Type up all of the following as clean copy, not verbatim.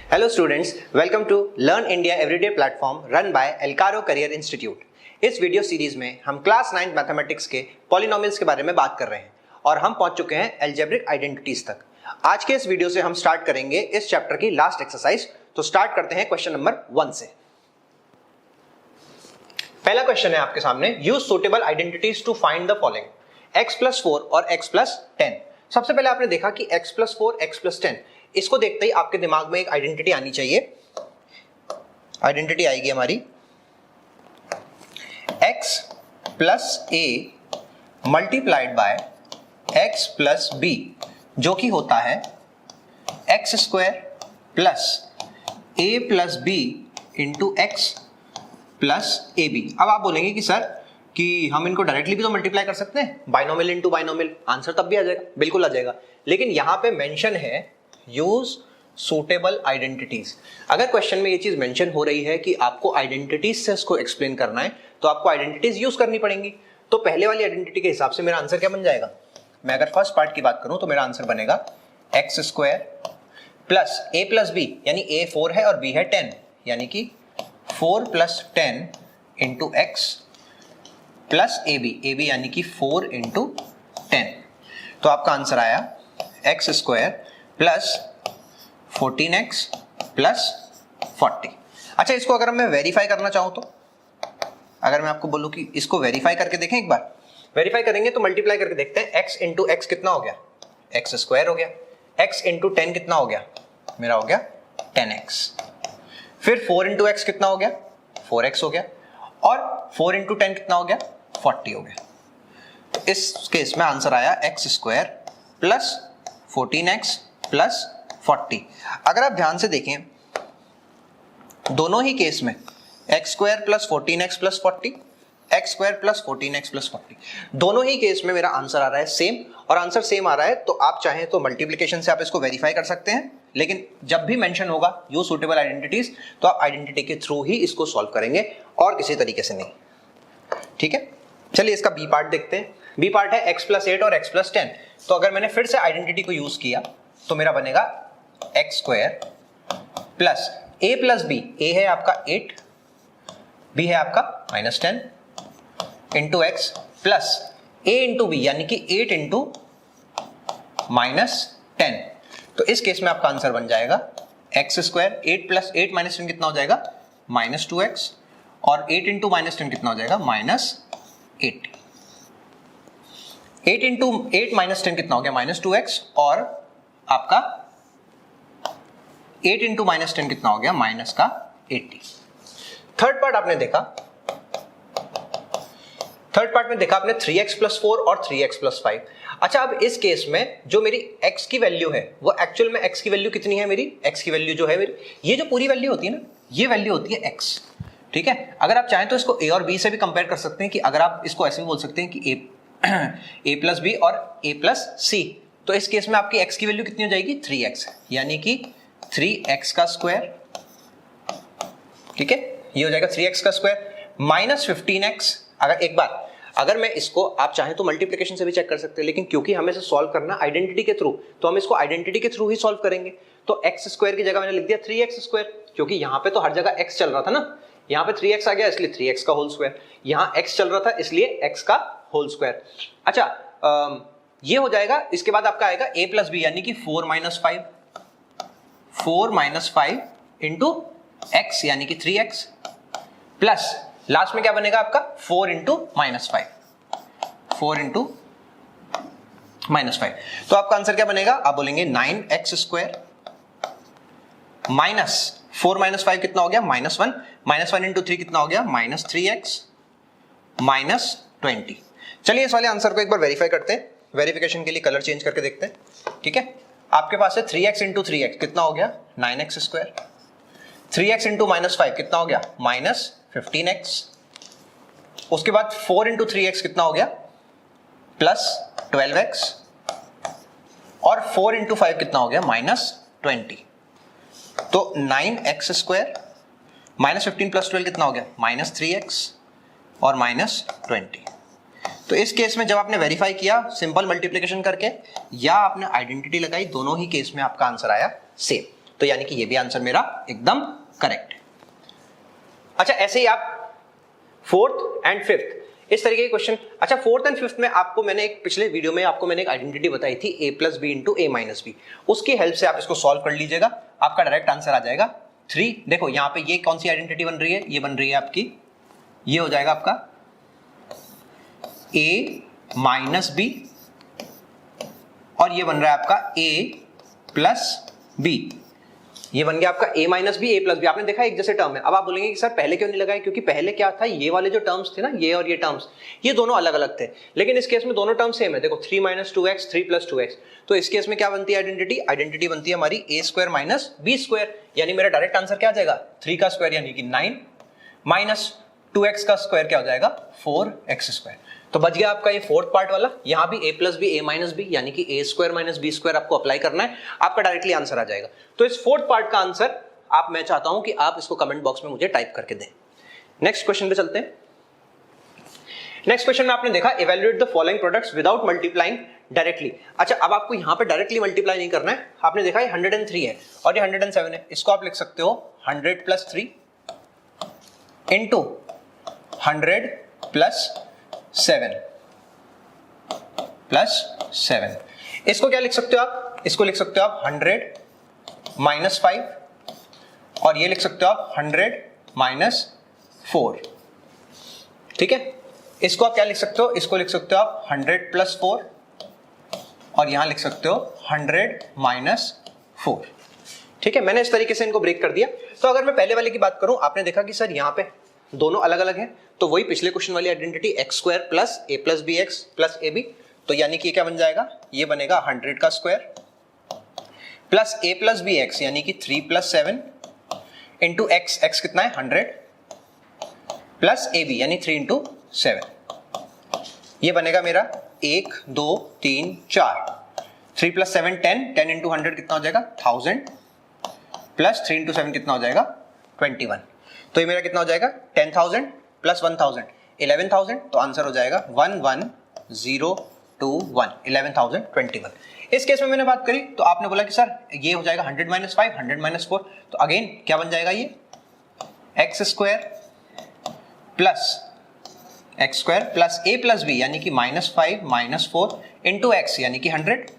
Hello students, welcome to learn India everyday platform run by Elcaro career institute. इस video series में हम class 9 mathematics के polynomials के बारे में बात कर रहे हैं और हम पहुंच चुके हैं अलजेब्रिक आइडेंटिटीज तक। आज के इस वीडियो से हम स्टार्ट करेंगे इस चैप्टर की लास्ट एक्सरसाइज। तो स्टार्ट करते हैं क्वेश्चन नंबर 1 से। पहला क्वेश्चन है आपके सामने, use suitable identities to find the following x+4 और x+10। सबसे पहले आपने देखा कि x+4 x+10, इसको देखते ही आपके दिमाग में एक आइडेंटिटी आनी चाहिए। आइडेंटिटी आएगी हमारी x plus a multiplied by x plus b, जो कि होता है x square plus a plus b into x plus a b. अब आप बोलेंगे कि सर कि हम इनको डायरेक्टली भी तो मल्टीप्लाई कर सकते हैं, बाइनोमियल इनटू बाइनोमियल, आंसर तब भी आ जाएगा, बिल्कुल आ जाएगा। लेकिन यहां पे मेंशन है यूज सूटेबल आइडेंटिटीज। अगर क्वेश्चन में ये चीज मेंशन हो रही है कि आपको आइडेंटिटीज से इसको एक्सप्लेन करना है तो आपको आइडेंटिटीज यूज करनी पड़ेंगी। तो पहले वाली आइडेंटिटी के हिसाब से मेरा आंसर क्या बन जाएगा? मैं अगर फर्स्ट पार्ट की बात करूं तो मेरा आंसर बनेगा x square plus a plus B, यानी ए 4 है और बी है 10, यानी कि 4 plus 10 into x plus a b यानी कि 4 इंटू 10। तो आपका आंसर आया x square plus 14x plus 40। अच्छा, इसको अगर मैं वेरीफाई करना चाहूं तो, अगर मैं आपको बोलूं कि इसको वेरीफाई करके देखें एक बार, वेरीफाई करेंगे तो मल्टीप्लाई करके देखते हैं। x इंटू एक्स कितना हो गया? एक्स स्क्वायर हो गया। x इंटू 10 कितना हो गया? मेरा हो गया 10x। फिर 4 इंटू एक्स कितना हो गया? 4x हो गया। और 4 इंटू 10 कितना हो गया? 40 हो गया। तो इस केस में आंसर आया x square plus 14x plus 40। अगर आप ध्यान से देखें दोनों ही केस में x square plus 14x plus 40, x square plus 14x plus 40, दोनों ही केस में मेरा आंसर आ रहा है सेम। और आंसर सेम आ रहा है तो आप चाहें तो मल्टीप्लिकेशन से आप इसको वेरीफाई कर सकते हैं, लेकिन जब भी मेंशन होगा यूज सूटेबल आइडेंटिटीज तो आप आइडेंटिटी के थ्रू ही इसको सॉल्व करेंगे और किसी तरीके से नहीं। ठीक है, चलिए इसका बी पार्ट देखते हैं। बी पार्ट है x+8 और x+10। तो अगर मैंने फिर से आइडेंटिटी को यूज किया तो मेरा बनेगा x square plus a plus b, a है आपका 8, b है आपका -10 into x plus a into b, यानी कि 8 इंटू -10। तो इस केस में आपका आंसर बन जाएगा एक्स स्क्वायर 8 प्लस 8 -10 कितना हो जाएगा? -2x। और 8 इंटू -10 कितना हो जाएगा? -8। 8 इंटू 8 -10 कितना हो गया? -2x। और आपका 8 इंटू -10 कितना हो गया? -80। थर्ड पार्ट आपने देखा, थर्ड पार्ट में देखा आपने 3x प्लस 4 और 3x प्लस 5। अच्छा, अब इस केस में जो मेरी x की वैल्यू है वो एक्चुअल में x की वैल्यू कितनी है? मेरी x की वैल्यू जो है मेरी, ये जो पूरी वैल्यू होती है ना, ये वैल्यू होती है x। ठीक है, अगर आप चाहें तो इसको a और b से भी कंपेयर कर सकते हैं कि अगर आप इसको ऐसे भी बोल सकते हैं कि a प्लस बी और a प्लस सी। तो इस केस में आपकी x की वैल्यू कितनी हो जाएगी? 3x, यानी कि 3x का स्क्वायर। ठीक है, ये हो जाएगा 3x का स्क्वायर माइनस 15x। अगर एक बार अगर मैं इसको, आप चाहें तो मल्टीप्लिकेशन से भी चेक कर सकते हैं, लेकिन क्योंकि हमें इसे सॉल्व करना आइडेंटिटी के थ्रू, तो हम इसको आइडेंटिटी के थ्रू ही सॉल्व करेंगे। तो x स्क्वायर की जगह मैंने लिख दिया 3x स्क्वायर, क्योंकि यहां पे तो हर जगह x चल रहा था ना, यहां पे 3x आ गया इसलिए 3x का होल स्क्वायर, यहां x चल रहा था इसलिए x का होल स्क्वायर। अच्छा, ये हो जाएगा। इसके बाद आपका आएगा a प्लस बी, यानी कि 4 माइनस 5 इंटू एक्स, यानी कि 3x, प्लस लास्ट में क्या बनेगा आपका? 4 इंटू -5, 4 इंटू -5। तो आपका आंसर क्या बनेगा? आप बोलेंगे 9x स्क्वायर माइनस 4 माइनस 5 कितना हो गया? -1, -1 इंटू 3 कितना हो गया? -3x -20। चलिए इस वाले आंसर को एक बार वेरीफाई करते हैं। वेरिफिकेशन के लिए कलर चेंज करके देखते हैं। ठीक है, आपके पास है 3x इंटू 3x कितना हो गया? 9x square. 3x इंटू -5 कितना हो गया? -15x। उसके बाद 4 इंटू 3x कितना हो गया? +12x। और 4 इंटू 5 कितना हो गया? -20। तो 9x स्क्वायर -15 + 12 कितना हो गया? -3x और -20। तो इस केस में जब आपने वेरीफाई किया सिंपल मल्टीप्लिकेशन करके या आपने आइडेंटिटी लगाई, दोनों ही केस में आपका आंसर आया सेम। तो यानी कि ये भी आंसर मेरा एकदम करेक्ट है। अच्छा, ऐसे ही आप फोर्थ एंड फिफ्थ इस तरीके के क्वेश्चन। अच्छा, फोर्थ एंड फिफ्थ में आपको मैंने एक पिछले वीडियो में आपको मैंने एक आइडेंटिटी बताई थी a plus b into a minus b, उसकी हेल्प से आप इसको सॉल्व कर लीजिएगा, आपका डायरेक्ट आंसर आ जाएगा 3। देखो यहाँ पे ये कौन सी आइडेंटिटी बन रही है, ये बन रही है आपकी, ये हो जाएगा आपका a माइनस बी और ये बन रहा है आपका a प्लस बी, ये बन गया आपका a minus b a plus b. आपने देखा एक जैसे टर्म है। अब आप बोलेंगे कि सर पहले क्यों नहीं लगाए, क्योंकि पहले क्या था, ये वाले जो टर्म्स थे ना, ये और ये टर्म्स, ये दोनों अलग अलग थे, लेकिन इस केस में दोनों टर्म सेम है। देखो 3 माइनस 2x 3 प्लस 2x, तो इस केस में क्या बनती है आइडेंटिटी, आइडेंटिटी बनती है हमारी a square minus b square, यानी मेरा डायरेक्ट आंसर क्या आ जाएगा 3 का स्क्वायर यानी कि 9 माइनस 2x का स्क्वायर क्या हो जाएगा 4x स्क्वायर। तो बच गया आपका ये फोर्थ पार्ट वाला। यहां भी a plus b a minus b यानी कि a square minus b square आपको अप्लाई करना है, आपका डायरेक्टली आंसर आ जाएगा। तो इस फोर्थ पार्ट का आंसर आप, मैं चाहता हूं कि आप इसको कमेंट बॉक्स में मुझे टाइप करके दें। नेक्स्ट क्वेश्चन पे चलते हैं। नेक्स्ट क्वेश्चन में आपने देखा evaluate the following products without multiplying directly. अच्छा, अब आपको यहां पे डायरेक्टली मल्टीप्लाई नहीं करना है। आपने देखा ये 103 है और ये 107 है, इसको आप लिख सकते हो 100 प्लस 3 इंटू 100 प्लस 7 प्लस 7। इसको क्या लिख सकते हो आप, इसको लिख सकते हो आप 100 माइनस 5 और ये लिख सकते हो आप 100 माइनस 4। ठीक है, इसको आप क्या लिख सकते हो, इसको लिख सकते हो आप 100 प्लस 4 और यहां लिख सकते हो 100 माइनस 4। ठीक है, मैंने इस तरीके से इनको ब्रेक कर दिया। तो अगर मैं पहले वाले की बात करूं, आपने देखा कि सर यहां पे दोनों अलग अलग हैं, तो वही पिछले क्वेश्चन वाली identity x square plus a plus b x plus a b, तो यानी कि क्या बन जाएगा, ये बनेगा 100 का square plus a plus b x यानी कि 3 प्लस 7 इंटू एक्स, एक्स कितना है 100 प्लस ए बी यानी 3 इंटू 7, ये बनेगा मेरा 1 2 3 4, 3 प्लस 7 10, 10 इंटू 100 कितना हो जाएगा 1000 प्लस 3 इंटू 7 कितना हो जाएगा 21। तो ये मेरा कितना हो जाएगा 10,000 प्लस 1000 11,000, तो आंसर हो जाएगा 11021 11,021। इस केस में मैंने बात करी तो आपने बोला कि सर ये हो जाएगा 100 माइनस 5 100 माइनस 4, तो अगेन क्या बन जाएगा, ये x square plus a plus B यानी कि -5 माइनस 4 इंटू एक्स यानी कि 100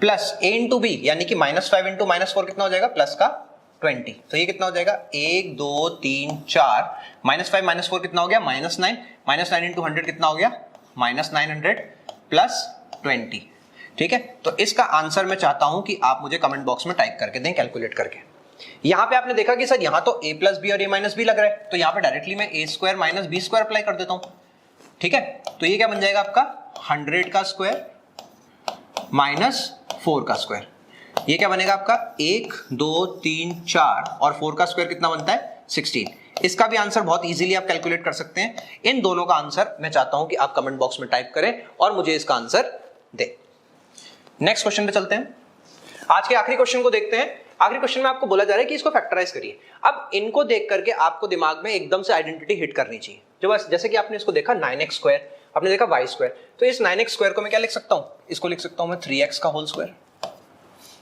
प्लस ए इंटू बी यानी कि -5 इंटू -4 कितना हो जाएगा प्लस का 20। तो ये कितना हो जाएगा 1 2 3 4, -5 -4 कितना हो गया -9, -9 इंटू 100 कितना हो गया -900 प्लस 20। ठीक है, तो इसका आंसर मैं चाहता हूं कि आप मुझे कमेंट बॉक्स में टाइप करके दें, कैलकुलेट करके। यहां पे आपने देखा कि सर यहां तो a प्लस बी और a माइनस बी लग रहा है, तो यहां पे डायरेक्टली मैं a square minus b square apply कर देता हूं। ठीक है, तो ये क्या बन जाएगा आपका 100 का स्क्वायर माइनस 4 का स्क्वायर, ये क्या बनेगा आपका 1 2 3 4 और 4 का स्क्वायर कितना बनता है 16। इसका भी आंसर बहुत इजीली आप कैलकुलेट कर सकते हैं। इन दोनों का आंसर मैं चाहता हूं कि आप कमेंट बॉक्स में टाइप करें और मुझे इसका आंसर दें। नेक्स्ट क्वेश्चन पे चलते हैं। आज के आखिरी क्वेश्चन को देखते हैं। आखिरी क्वेश्चन में आपको बोला जा रहा है कि इसको फैक्टराइज करिए। अब इनको देख करके आपको दिमाग में एकदम से आइडेंटिटी हिट करनी चाहिए। जो बस जैसे कि आपने इसको देखा 9x स्क्वायर, आपने देखा y स्क्वायर, तो इस 9x स्क्वायर को मैं क्या लिख सकता हूं, इसको लिख सकता हूं मैं 3x का होल स्क्वायर।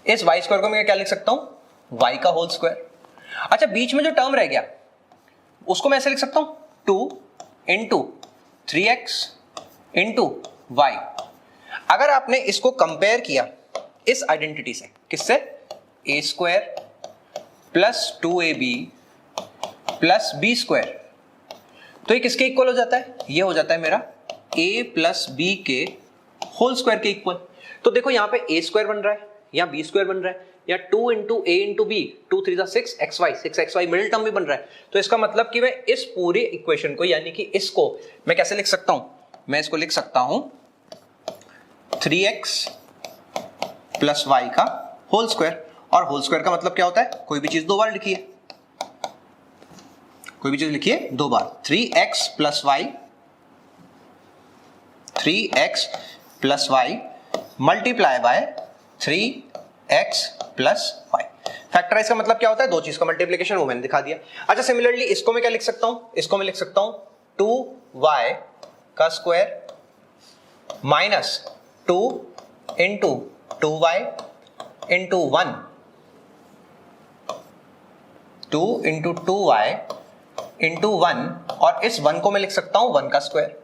इस y स्क्वायर को मैं क्या लिख सकता हूं y का होल स्क्वायर। अच्छा, बीच में जो टर्म रह गया उसको मैं ऐसे लिख सकता हूं 2 इंटू 3x इंटू y। अगर आपने इसको कंपेयर किया इस आइडेंटिटी से, किससे, a square plus 2ab plus b square, तो ये किसके इक्वल हो जाता है, ये हो जाता है मेरा a प्लस b के होल स्क्वायर के इक्वल। तो देखो यहाँ पे a स्क्वायर बन रहा है, यहाँ b स्क्वायर बन रहा है, या 2 into a into b, 2 3 6xy middle term भी बन रहा है। तो इसका मतलब कि मैं इस पूरे इक्वेशन को यानी कि इसको मैं कैसे लिख सकता हूं, मैं इसको लिख सकता हूं 3x प्लस y का होल स्क्वायर। और होल स्क्वायर का मतलब क्या होता है, कोई भी चीज दो बार लिखिए, कोई भी चीज लिखिए दो बार। 3x plus y multiply by 3x plus y। Factorise का मतलब क्या होता है, दो चीज का मल्टीप्लिकेशन, वो मैंने दिखा दिया। अच्छा, सिमिलरली इसको मैं क्या लिख सकता हूं, इसको मैं लिख सकता हूं 2y का square minus 2 into 2y into 1 2 into 2y into 1 और इस 1 को मैं लिख सकता हूं 1 का स्क्वायर।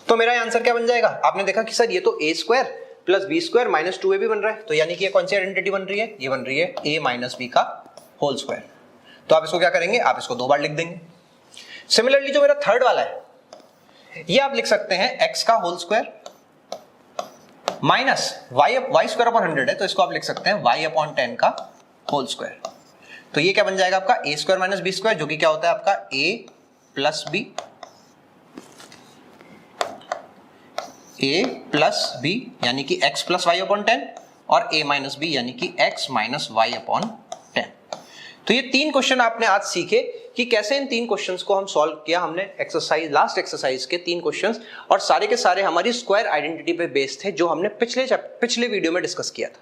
तो मेरा आंसर क्या बन जाएगा? आपने देखा कि सर ये तो a square plus b square minus 2ab बन रहा है, तो यानी कि ये कौन सी आइडेंटिटी बन रही है? ये बन रही है a माइनस बी का होल स्क्वायर। तो आप इसको क्या करेंगे? आप इसको 2 बार लिख देंगे। सिमिलरली जो मेरा थर्ड वाला है ये आप लिख सकते हैं x का whole square minus y square upon 100 है, तो इसको आप लिख सकते हैं y अपॉन 10 का होल स्क्वायर। तो ये क्या बन जाएगा आपका? a square minus b square, जो कि क्या होता है आपका a प्लस बी यानी कि x प्लस वाई अपॉन 10 और a माइनस बी यानी कि x माइनस वाई अपॉन 10। तो ये 3 क्वेश्चन आपने आज सीखे कि कैसे इन 3 क्वेश्चंस को हम सॉल्व किया हमने। लास्ट एक्सरसाइज के 3 क्वेश्चंस और सारे के सारे हमारी स्क्वायर आइडेंटिटी पे बेस्ड थे, जो हमने पिछले वीडियो में डिस्कस किया था।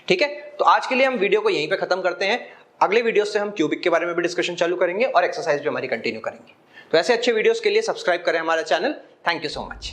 ठीक है, तो आज के लिए हम वीडियो को यहीं पे खत्म करते हैं। अगले वीडियो से हम क्यूबिक के बारे में भी डिस्कशन चालू करेंगे और एक्सरसाइज भी हमारी कंटिन्यू करेंगे। तो ऐसे अच्छे वीडियोस के लिए सब्सक्राइब करें हमारा channel. Thank you so much.